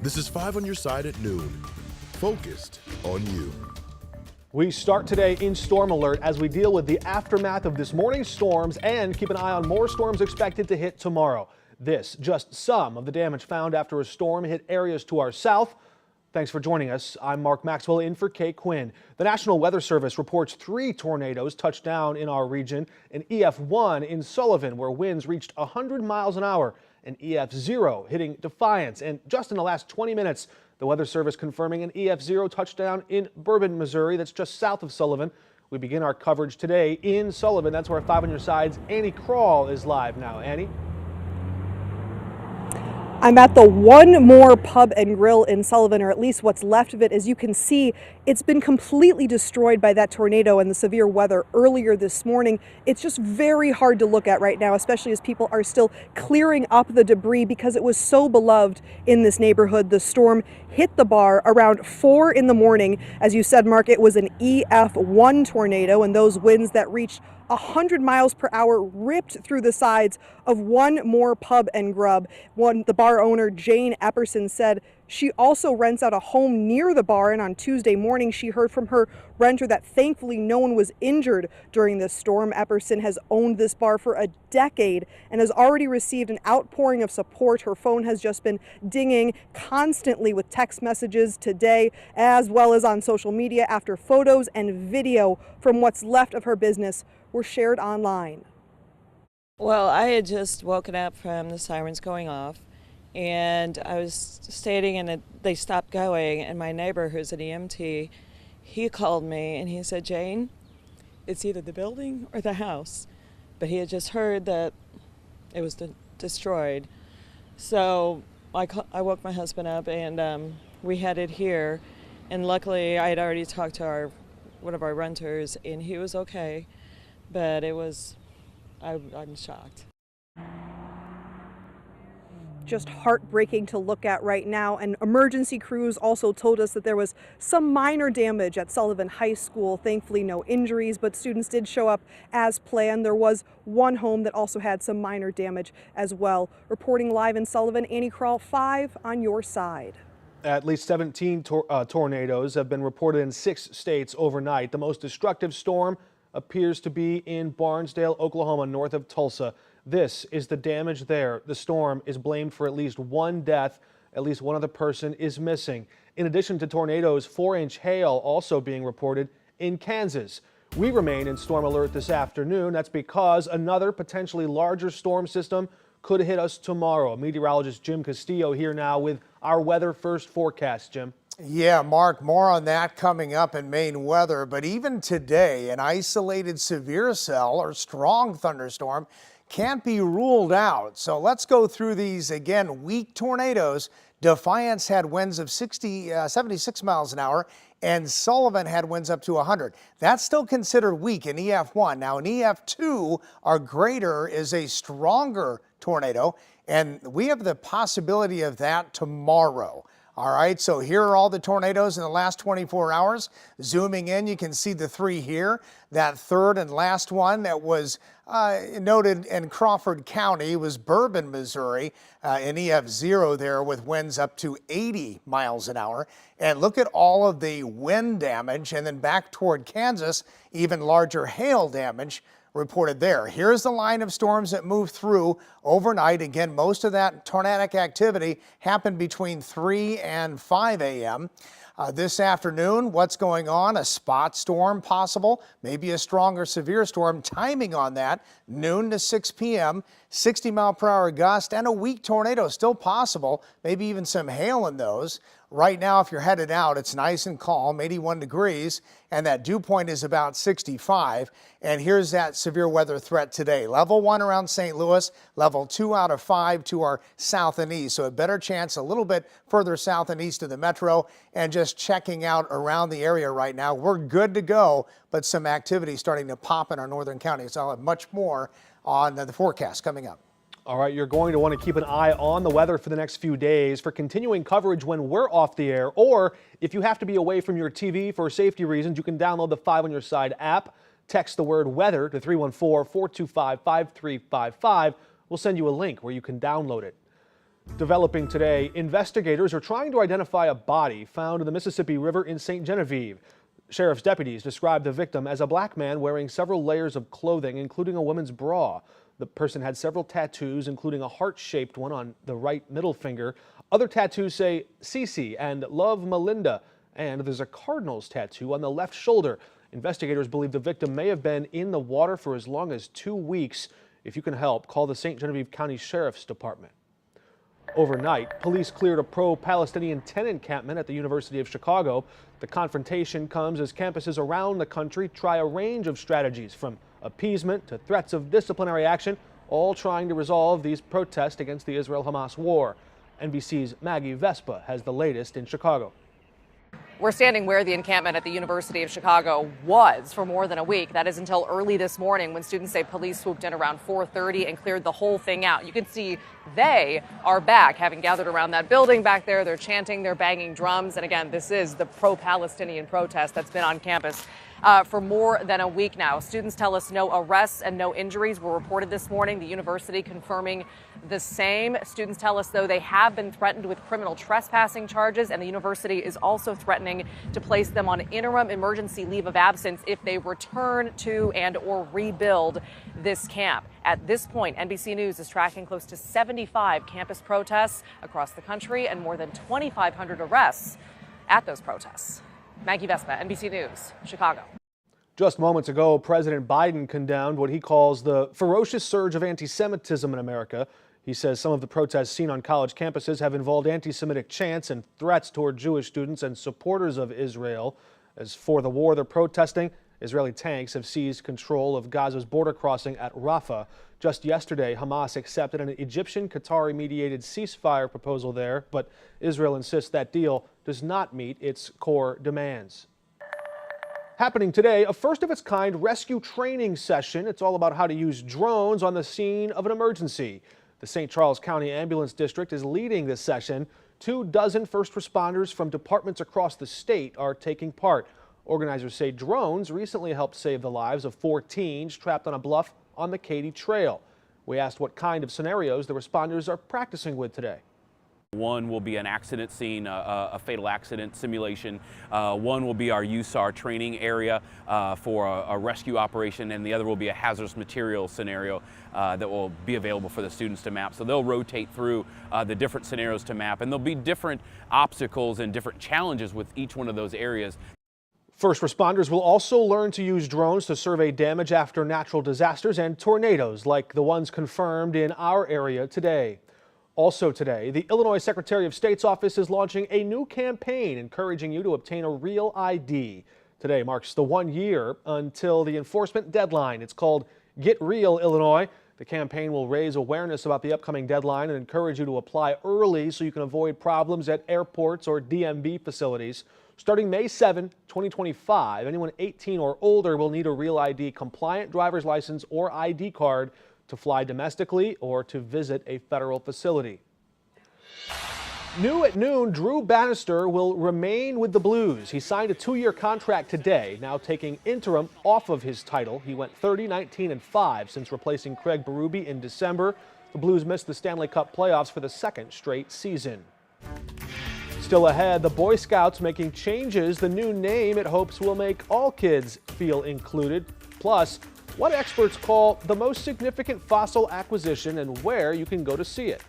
This is 5 on your side at noon. Focused on you. We start today in storm alert as we deal with the aftermath of this morning's storms and keep an eye on more storms expected to hit tomorrow. This just some of the damage found after a storm hit areas to our south. Thanks for joining us. I'm Mark Maxwell in for Kate Quinn. The National Weather Service reports 3 tornadoes touched down in our region. An EF1 in Sullivan where winds reached 100 miles an hour. An EF0 hitting Defiance. And just in the last 20 minutes, the Weather Service confirming an EF0 touchdown in Bourbon, Missouri. That's just south of Sullivan. We begin our coverage today in Sullivan. That's where 5 on your side's Annie Krall is live now. Annie? I'm at the One More Pub and Grill in Sullivan, or at least what's left of it. As you can see, it's been completely destroyed by that tornado and the severe weather earlier this morning. It's just very hard to look at right now, especially as people are still clearing up the debris because it was so beloved in this neighborhood. The storm hit the bar around 4 in the morning. As you said, Mark, it was an EF1 tornado, and those winds that reached 100 miles per hour ripped through the sides of One More Pub and Grub. The bar owner, Jane Epperson, said she also rents out a home near the bar, and on Tuesday morning she heard from her renter that thankfully no one was injured during this storm. Epperson has owned this bar for a decade and has already received an outpouring of support. Her phone has just been dinging constantly with text messages today, as well as on social media, after photos and video from what's left of her business were shared online. Well, I had just woken up from the sirens going off, and I was standing and they stopped going, and my neighbor, who's an EMT, he called me and he said, "Jane, it's either the building or the house." But he had just heard that it was destroyed. So I woke my husband up, and we headed here, and luckily I had already talked to one of our renters, and he was okay. But I'm shocked. Just heartbreaking to look at right now. And emergency crews also told us that there was some minor damage at Sullivan High School. Thankfully, no injuries, but students did show up as planned. There was one home that also had some minor damage as well. Reporting live in Sullivan, Annie Krall, 5 on your side. At least 17 tornadoes have been reported in 6 states overnight. The most destructive storm appears to be in Barnesdale, Oklahoma, north of Tulsa. This is the damage there. The storm is blamed for at least 1 death. At least 1 other person is missing. In addition to tornadoes, 4-inch hail also being reported in Kansas. We remain in storm alert this afternoon. That's because another potentially larger storm system could hit us tomorrow. Meteorologist Jim Castillo here now with our weather first forecast. Jim. Yeah, Mark, more on that coming up in Maine weather. But even today, an isolated severe cell or strong thunderstorm can't be ruled out. So let's go through these again. Weak tornadoes. Defiance had winds of 76 miles an hour, and Sullivan had winds up to 100. That's still considered weak in EF1. Now, an EF2 or greater is a stronger tornado, and we have the possibility of that tomorrow. All right, so here are all the tornadoes in the last 24 hours. Zooming in, you can see the 3 here. That third and last one that was noted in Crawford County was Bourbon, Missouri, in EF0 there with winds up to 80 miles an hour. And look at all of the wind damage, and then back toward Kansas, even larger hail damage reported there. Here's the line of storms that moved through overnight. Again, most of that tornadic activity happened between 3 and 5 a.m. This afternoon, what's going on? A spot storm possible, maybe a stronger severe storm. Timing on that, noon to 6 p.m., 60 mile per hour gust, and a weak tornado still possible, maybe even some hail in those. Right now, if you're headed out, it's nice and calm, 81 degrees, and that dew point is about 65. And here's that severe weather threat today. Level 1 around St. Louis, level 2 out of 5 to our south and east. So a better chance a little bit further south and east of the metro. And just checking out around the area right now, we're good to go, but some activity starting to pop in our northern counties. I'll have much more on the forecast coming up. All right, you're going to want to keep an eye on the weather for the next few days for continuing coverage when we're off the air, or if you have to be away from your TV for safety reasons, you can download the 5 on your side app. Text the word weather to 314-425-5355. We'll send you a link where you can download it. Developing today, investigators are trying to identify a body found in the Mississippi River in St. Genevieve. Sheriff's deputies described the victim as a black man wearing several layers of clothing, including a woman's bra. The person had several tattoos, including a heart-shaped one on the right middle finger. Other tattoos say Cece and Love Melinda, and there's a Cardinals tattoo on the left shoulder. Investigators believe the victim may have been in the water for as long as 2 weeks. If you can help, call the St. Genevieve County Sheriff's Department. Overnight, police cleared a pro-Palestinian tent encampment at the University of Chicago. The confrontation comes as campuses around the country try a range of strategies, from appeasement to threats of disciplinary action, all trying to resolve these protests against the Israel-Hamas war. NBC's Maggie Vespa has the latest in Chicago. We're standing where the encampment at the University of Chicago was for more than a week. That is until early this morning, when students say police swooped in around 4:30 and cleared the whole thing out. You can see they are back, having gathered around that building back there. They're chanting, they're banging drums. And again, this is the pro-Palestinian protest that's been on campus for more than a week now. Students tell us no arrests and no injuries were reported this morning. The university confirming the same. Students tell us, though, they have been threatened with criminal trespassing charges, and the university is also threatening to place them on interim emergency leave of absence if they return to and or rebuild this camp. At this point, NBC News is tracking close to 75 campus protests across the country and more than 2,500 arrests at those protests. Maggie Vespa, NBC News, Chicago. Just moments ago, President Biden condemned what he calls the ferocious surge of anti-Semitism in America. He says some of the protests seen on college campuses have involved anti-Semitic chants and threats toward Jewish students and supporters of Israel. As for the war they're protesting, Israeli tanks have seized control of Gaza's border crossing at Rafah. Just yesterday, Hamas accepted an Egyptian-Qatari-mediated ceasefire proposal there, but Israel insists that deal does not meet its core demands. Happening today, a first-of-its-kind rescue training session. It's all about how to use drones on the scene of an emergency. The St. Charles County Ambulance District is leading this session. 24 first responders from departments across the state are taking part. Organizers say drones recently helped save the lives of 4 teens trapped on a bluff on the Katy Trail. We asked what kind of scenarios the responders are practicing with today. One will be an accident scene, a fatal accident simulation. One will be our USAR training area for a rescue operation, and the other will be a hazardous material scenario that will be available for the students to map. So they'll rotate through the different scenarios to map, and there'll be different obstacles and different challenges with each one of those areas. First responders will also learn to use drones to survey damage after natural disasters and tornadoes like the ones confirmed in our area today. Also today, the Illinois Secretary of State's office is launching a new campaign encouraging you to obtain a real ID. Today marks the 1 year until the enforcement deadline. It's called Get Real Illinois. The campaign will raise awareness about the upcoming deadline and encourage you to apply early so you can avoid problems at airports or DMV facilities. Starting May 7, 2025, anyone 18 or older will need a real ID compliant driver's license or ID card to fly domestically or to visit a federal facility. New at noon, Drew Bannister will remain with the Blues. He signed a 2-year contract today, now taking interim off of his title. He went 30, 19, and 5 since replacing Craig Berube in December. The Blues missed the Stanley Cup playoffs for the 2nd straight season. Still ahead, the Boy Scouts making changes. The new name it hopes will make all kids feel included. Plus, what experts call the most significant fossil acquisition and where you can go to see it.